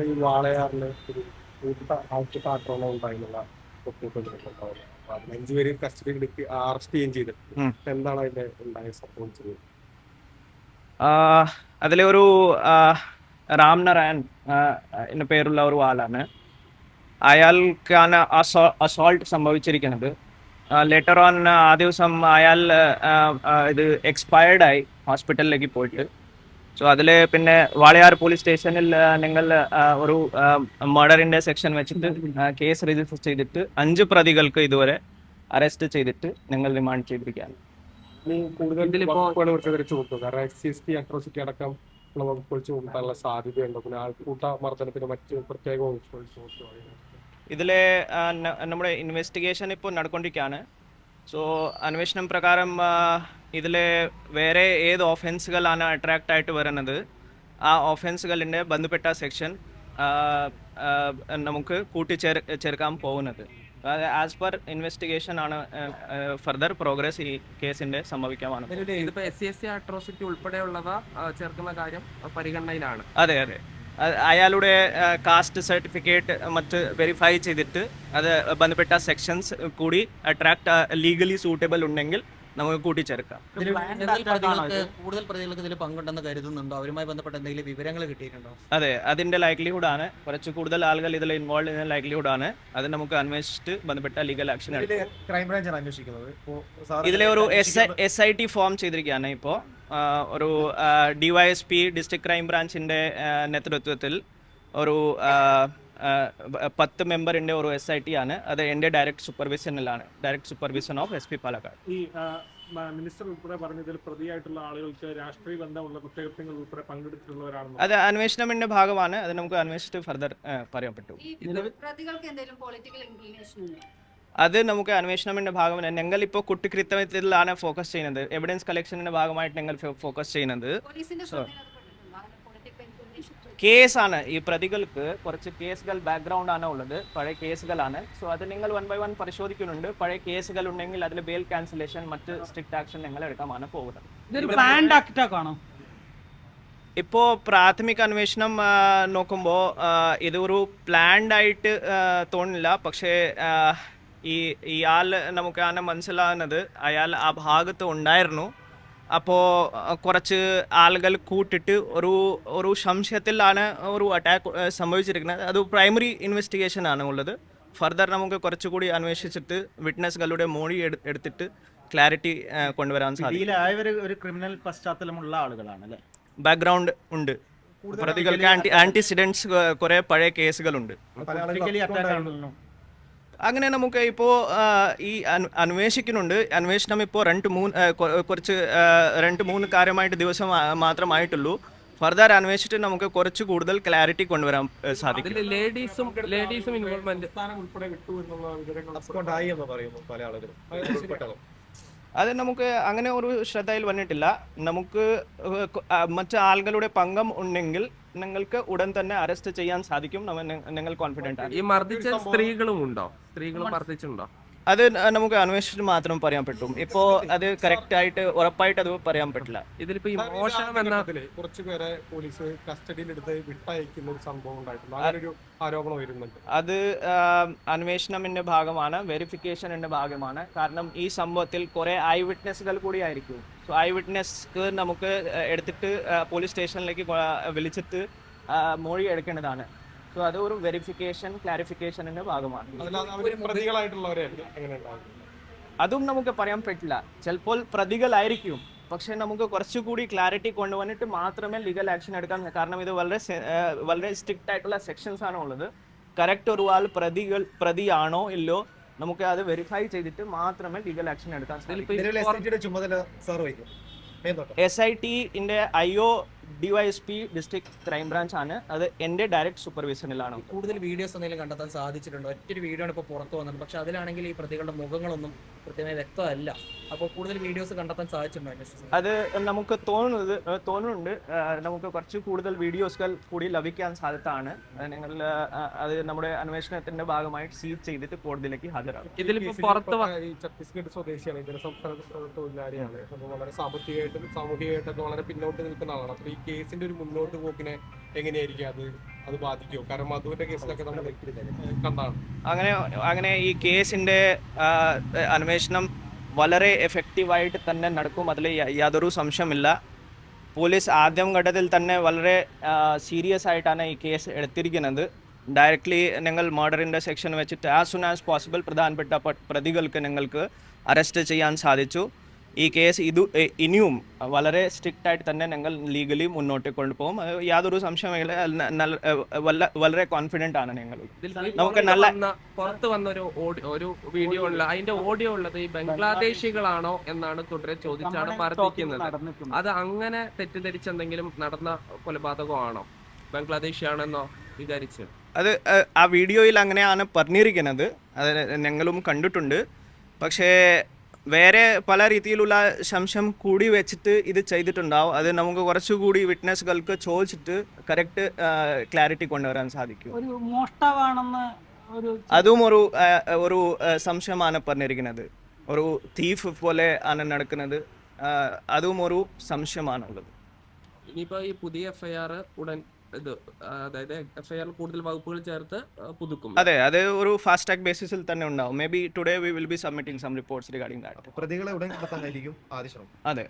ഈ വാളയാറില് ഒരു ആൾക്കൂട്ട ആക്രമണം ഉണ്ടായിരുന്നുള്ള റിപ്പോർട്ടുകളുണ്ടാവുന്നത്. അപ്പൊ അതിൽ 5 പേര് കസ്റ്റഡിയിൽ എടുത്ത് അറസ്റ്റ് ചെയ്യുകയും ചെയ്തിട്ടുണ്ട്. എന്താണ് അതിന്റെ ഉണ്ടായ സംഭവിച്ചത്? അതിലെ ഒരു റാം നാരായൺ എന്ന പേരുള്ള ഒരു ആളാണ്. അയാൾക്കാണ് അസോൾട്ട് സംഭവിച്ചിരിക്കുന്നത്. ലേറ്റർ ഓൺ ആ ദിവസം അയാൾ ഇത് എക്സ്പയർഡ് ആയി ഹോസ്പിറ്റലിലേക്ക് പോയിട്ട്. സോ അതിൽ പിന്നെ വാളയാർ പോലീസ് സ്റ്റേഷനിൽ നിങ്ങൾ ഒരു മർഡറിന്റെ സെക്ഷൻ വെച്ചിട്ട് കേസ് രജിസ്റ്റർ ചെയ്തിട്ട് 5 പ്രതികൾക്ക് ഇതുവരെ അറസ്റ്റ് ചെയ്തിട്ട് നിങ്ങൾ റിമാൻഡ് ചെയ്തിരിക്കുകയാണ്. ഇനി കൂടുതൽ വകുപ്പുകൾ ഇവർക്ക് ചുമത്തും. കാരണം SCST അട്രോസിറ്റി അടക്കം ഉള്ള വകുപ്പുകൾ ചുമത്താനുള്ള സാധ്യതയുണ്ടോ? പിന്നെ ആൾക്കൂട്ട മർദ്ദനത്തിന് മറ്റ് പ്രത്യേക വകുപ്പുകൾ ചുമത്തുകയാണ്. ഇതിലെ നമ്മുടെ ഇൻവെസ്റ്റിഗേഷൻ ഇപ്പോൾ നടക്കൊണ്ടിരിക്കുകയാണ്. സോ അന്വേഷണം പ്രകാരം ഇതിൽ വേറെ ഏത് ഓഫൻസുകളാണ് അട്രാക്റ്റ് ആയിട്ട് വരുന്നത്, ആ ഓഫൻസുകളിൻ്റെ ബന്ധപ്പെട്ട സെക്ഷൻ നമുക്ക് കൂട്ടിച്ചേർക്കാൻ പോകുന്നത്. ആസ് പെർ ഇൻവെസ്റ്റിഗേഷൻ ആണ് ഫർദർ പ്രോഗ്രസ് ഈ കേസിന്റെ സംഭവിക്കാമാണ്. ഇതിപ്പോ SC അട്രോസിറ്റി ഉൾപ്പെടെയുള്ളവ ചേർക്കുന്ന കാര്യം പരിഗണനയിലാണ്. അതെ അതെ, അയാളുടെ കാസ്റ്റ് സർട്ടിഫിക്കറ്റ് മറ്റ് വെരിഫൈ ചെയ്തിട്ട് അത് ബന്ധപ്പെട്ട സെക്ഷൻസ് കൂടി അട്രാക്ട് ലീഗലി സൂട്ടബിൾ ഉണ്ടെങ്കിൽ നമുക്ക് കൂട്ടിച്ചേർക്കാം. കൂടുതൽ പ്രതികൾക്ക് ഇതിൽ പങ്കുണ്ടെന്ന് കരുതുന്നുണ്ടോ? അവരുമായി ബന്ധപ്പെട്ട എന്തെങ്കിലും വിവരങ്ങൾ കിട്ടിയിട്ടുണ്ടോ? അതെ, അതിന്റെ ലൈക്ലിഹുഡ് ആണ്. കുറച്ച് കൂടുതൽ ആളുകൾ ഇതിൽ ഇൻവോൾവ് ചെയ്യുന്ന ലൈക്ലിഹുഡ് ആണ്. അത് നമുക്ക് അന്വേഷിച്ചിട്ട് ബന്ധപ്പെട്ട ലീഗൽ ആക്ഷൻ എടുക്കും. ക്രൈംബ്രാഞ്ചാണ് അന്വേഷിക്കുന്നത്. ഇതിലെ ഒരു SIT ഫോം ചെയ്തിരിക്കുകയാണ്. ഇപ്പോൾ ഒരു DYSP ഡിസ്ട്രിക്ട് ക്രൈം ബ്രാഞ്ചിന്റെ നേതൃത്വത്തിൽ ഒരു 10 മെമ്പറിന്റെ ഒരു SIT ആണ്. അത് എൻ്റെ ഡയറക്റ്റ് സൂപ്പർവിഷനിലാണ്, direct supervision of SP Palakkad. ഈ മിനിസ്റ്റർ ഉൾപ്പെടെ പറഞ്ഞതിൽ പ്രതിയായിട്ടുള്ള ആളുകൾക്ക് രാഷ്ട്രീയ ബന്ധമുള്ള കുറ്റകൃത്യങ്ങൾ ഉൾപ്പെടെ പങ്കെടുത്തിട്ടുള്ളവരാണെന്ന് അത് അന്വേഷണത്തിന്റെ ഭാഗമാണ്. അത് നമുക്ക് അന്വേഷിച്ചിട്ട് ഫർദർ പറയാൻ പറ്റും. അത് നമുക്ക് അന്വേഷണത്തിന്റെ ഭാഗമാണ്. ഞങ്ങൾ ഇപ്പോൾ കുറ്റകൃത്യത്തിലാണ് ഫോക്കസ് ചെയ്യുന്നത്. എവിഡൻസ് കളക്ഷനിന്റെ ഭാഗമായിട്ട് ഞങ്ങൾ ഫോക്കസ് ചെയ്യുന്നത് കേസാണ്. ഈ പ്രതികൾക്ക് കുറച്ച് കേസുകൾ ബാക്ക്ഗ്രൗണ്ട് ആണ് ഉള്ളത്, പഴയ കേസുകളാണ്. സോ അത് നിങ്ങൾ 1 by 1 പരിശോധിക്കുന്നുണ്ട്. പഴയ കേസുകൾ ഉണ്ടെങ്കിൽ അതിൽ ബെയിൽ ക്യാൻസലേഷൻ മറ്റ് സ്ട്രിക്റ്റ് ആക്ഷൻ ഞങ്ങൾ എടുക്കാമാണ് പോകുന്നത്. ഇപ്പോൾ പ്രാഥമിക അന്വേഷണം നോക്കുമ്പോൾ ഇതൊരു പ്ലാൻഡ് ആയിട്ട് തോന്നില്ല. പക്ഷേ ഇയാൾ നമുക്കാണ് മനസ്സിലാകുന്നത് അയാൾ ആ ഭാഗത്ത് ഉണ്ടായിരുന്നു. അപ്പോൾ കുറച്ച് ആളുകൾ കൂട്ടിട്ട് ഒരു സംശയത്തിലാണ് ഒരു അറ്റാക്ക് സംഭവിച്ചിരിക്കുന്നത്. അത് പ്രൈമറി ഇൻവെസ്റ്റിഗേഷൻ ആണ് ഉള്ളത്. ഫർദർ നമുക്ക് കുറച്ചുകൂടി അന്വേഷിച്ചിട്ട് വിറ്റ്നസ്സുകളുടെ മൊഴി എടുത്തിട്ട് ക്ലാരിറ്റി കൊണ്ടുവരാൻ സാധിക്കും. ഒരു ക്രിമിനൽ പശ്ചാത്തലമുള്ള ആളുകളാണ് അല്ലേ? ബാക്ക്ഗ്രൗണ്ട് ഉണ്ട്. പ്രതികൾക്ക് ആന്റിസിഡൻസ് കുറെ പഴയ കേസുകളുണ്ട്. അങ്ങനെ നമുക്ക് ഇപ്പോൾ ഈ അന്വേഷിക്കുന്നുണ്ട്. അന്വേഷണം ഇപ്പോൾ 2-3 കാര്യമായിട്ട് ദിവസം മാത്രമായിട്ടുള്ളൂ. ഫർദർ അന്വേഷിച്ചിട്ട് നമുക്ക് കുറച്ച് കൂടുതൽ ക്ലാരിറ്റി കൊണ്ടുവരാൻ സാധിക്കും. ലേഡീസും ഇൻവോൾവ്മെന്റ് ഉൾപ്പെടെ വിട്ടു എന്നുള്ള വിവരങ്ങൾ പല ആളുകളും. അത് നമുക്ക് അങ്ങനെ ഒരു ശ്രദ്ധയിൽ വന്നിട്ടില്ല. നമുക്ക് മറ്റ് ആളുകളുടെ പങ്കം ഉണ്ടെങ്കിൽ നിങ്ങൾക്ക് ഉടൻ തന്നെ അറസ്റ്റ് ചെയ്യാൻ സാധിക്കും. ഞങ്ങൾ കോൺഫിഡന്റ് ആണ്. ഈ മർദ്ദിച്ച സ്ത്രീകളും ഉണ്ടോ? സ്ത്രീകളും മർദ്ദിച്ചിട്ടുണ്ടോ? അത് നമുക്ക് അന്വേഷിച്ചിട്ട് മാത്രം പറയാൻ പറ്റും. ഇപ്പോ അത് കറക്റ്റ് ആയിട്ട് ഉറപ്പായിട്ട് അത് പറയാൻ പറ്റില്ല. ഇതിലിപ്പോ ഈ മോഷണം എന്ന കുറച്ചുപേരെ പോലീസ് കസ്റ്റഡിയിൽ എടുത്ത് വിട്ടയക്കുന്ന ഒരു സംഭവം ഉണ്ടായിട്ടുണ്ട്. അങ്ങനെ ഒരു ആരോപണം വരുന്നുണ്ട്. അത് അന്വേഷണത്തിന്റെ ഭാഗമാണ്, വെരിഫിക്കേഷന്റെ ഭാഗമാണ്. കാരണം ഈ സംഭവത്തിൽ കുറെ ഐ വിറ്റ്നസ്സുകൾ കൂടി ആയിരിക്കും. സോ ഐ വിറ്റ്നസ് നമുക്ക് എടുത്തിട്ട് പോലീസ് സ്റ്റേഷനിലേക്ക് വിളിച്ചിട്ട് മൊഴി എടുക്കേണ്ടതാണ്. സോ അത് ഒരു വെരിഫിക്കേഷൻ ക്ലാരിഫിക്കേഷന്റെ ഭാഗമാണ്. അതും നമുക്ക് പറയാൻ പറ്റില്ല. ചിലപ്പോൾ പ്രതികളായിരിക്കും, പക്ഷെ നമുക്ക് കുറച്ചുകൂടി ക്ലാരിറ്റി കൊണ്ടുവന്നിട്ട് മാത്രമേ ലീഗൽ ആക്ഷൻ എടുക്കാൻ. കാരണം ഇത് വളരെ സ്ട്രിക്റ്റ് ആയിട്ടുള്ള സെക്ഷൻസ് ആണ് ഉള്ളത്. കറക്റ്റ് ഒരു ആൾ പ്രതിയാണോ ഇല്ലോ നമുക്ക് അത് വെരിഫൈ ചെയ്തിട്ട് മാത്രമേ ലീഗൽ ആക്ഷൻ എടുക്കാൻ സാധിക്കും. SIT-ന്റെ IO DYSP district crime branch ആണ്. അത് എൻ്റെ ഡയറക്റ്റ് സൂപ്പർവിഷനിലാണ്. കൂടുതൽ വീഡിയോസ് എന്തെങ്കിലും കണ്ടെത്താൻ സാധിച്ചിട്ടുണ്ടോ? ഒറ്റൊരു വീഡിയോ ആണ് ഇപ്പോൾ പുറത്തു വന്നത്. പക്ഷെ അതിലാണെങ്കിൽ ഈ പ്രതികളുടെ മുഖങ്ങളൊന്നും കൃത്യമായി വ്യക്തമല്ല. അപ്പോൾ കൂടുതൽ വീഡിയോസ് കണ്ടെത്താൻ സാധിച്ചിട്ടുണ്ടോ? അത് നമുക്ക് തോന്നുന്നുണ്ട്. നമുക്ക് കുറച്ച് കൂടുതൽ വീഡിയോസുകൾ കൂടി ലഭിക്കാൻ സാധ്യതയാണ്. നിങ്ങൾ അത് നമ്മുടെ അന്വേഷണത്തിന്റെ ഭാഗമായിട്ട് സീസ് ചെയ്തിട്ട് കോടതിയിലേക്ക് ഹാജരാകും. ഇതിലിപ്പോ പുറത്ത് ഛത്തീസ്ഗഡ് സ്വദേശിയാണ്, ഇതര സംസ്ഥാന തൊഴിലാളിയാണ്. വളരെ സാമ്പത്തികമായിട്ടും സാമൂഹികമായിട്ടൊക്കെ വളരെ പിന്നോട്ട് നിൽക്കുന്ന ആളാണ്. അപ്പോൾ ഈ കേസിന്റെ ഒരു മുന്നോട്ട് പോക്കിനെ എങ്ങനെയായിരിക്കും അത് ബാധിക്കുമോ? കാരണം മധുവിന്റെ കേസിലൊക്കെ നമ്മൾ കണ്ടാണ്. അങ്ങനെ ഈ കേസിന്റെ അന്വേഷണം വളരെ എഫക്റ്റീവായിട്ട് തന്നെ നടക്കും, അതിൽ യാതൊരു സംശയമില്ല. പോലീസ് ആദ്യം ഘട്ടത്തിൽ തന്നെ വളരെ സീരിയസ് ആയിട്ടാണ് ഈ കേസ് എടുത്തിരിക്കുന്നത്. ഡയറക്റ്റ്ലി ഞങ്ങൾ മർഡറിൻ്റെ സെക്ഷൻ വെച്ചിട്ട് ആസ് സൂൺ ആസ് പോസിബിൾ പ്രധാനപ്പെട്ട പ്രതികൾക്ക് ഞങ്ങൾക്ക് അറസ്റ്റ് ചെയ്യാൻ സാധിച്ചു. ഈ കേസ് ഇനിയും വളരെ സ്ട്രിക്റ്റ് ആയിട്ട് തന്നെ ഞങ്ങൾ ലീഗലി മുന്നോട്ട് കൊണ്ടുപോകും, യാതൊരു സംശയമില്ല. വളരെ കോൺഫിഡൻ്റ് ആണ് ഞങ്ങൾ. നമുക്ക് പുറത്ത് വന്ന ഒരു വീഡിയോ ഉള്ള അതിന്റെ ഓഡിയോ ഉള്ളത് ഈ ബംഗ്ലാദേശികളാണോ എന്നാണ് തുടരെ ചോദിച്ചാണ് മർദ്ദിക്കുന്നത്. അത് അങ്ങനെ തെറ്റിദ്ധരിച്ച് എന്തെങ്കിലും നടന്ന കൊലപാതകമാണോ, ബംഗ്ലാദേശിയാണെന്നോ വിചാരിച്ച്? അത് ആ വീഡിയോയിൽ അങ്ങനെയാണ് പറഞ്ഞിരിക്കുന്നത്, അത് ഞങ്ങളും കണ്ടിട്ടുണ്ട്. പക്ഷേ വേറെ പല രീതിയിലുള്ള സംശയം കൂടി വെച്ചിട്ട് ഇത് ചെയ്തിട്ടുണ്ടാവും. അത് നമുക്ക് കുറച്ചുകൂടി വിറ്റ്നസ്സുകൾക്ക് ചോദിച്ചിട്ട് കറക്റ്റ് ക്ലാരിറ്റി കൊണ്ടുവരാൻ സാധിക്കും. ഒരു മോഷ്ടാവാണെന്ന് അതും ഒരു സംശയമാണ് പറഞ്ഞിരിക്കുന്നത്. ഒരു തീഫ് പോലെ ആണ് നടക്കുന്നത്, അതും ഒരു സംശയമാണുള്ളത്. ഇനിയിപ്പോ ഈ പുതിയ എഫ്ഐആർ ഉടൻ അതായത് എഫ്ഐആർ കൂടുതൽ വകുപ്പുകൾ ചേർത്ത് പുതുക്കും. അതെ, അത് ഒരു ഫാസ്റ്റ് ട്രാക്ക് ബേസിസിൽ തന്നെ ഉണ്ടാവും. Maybe today we will be submitting some reports regarding that. പ്രതികളെ ഉടൻ കണ്ടെത്താനായിരിക്കും ആദ്യ ശ്രമം. അതെ.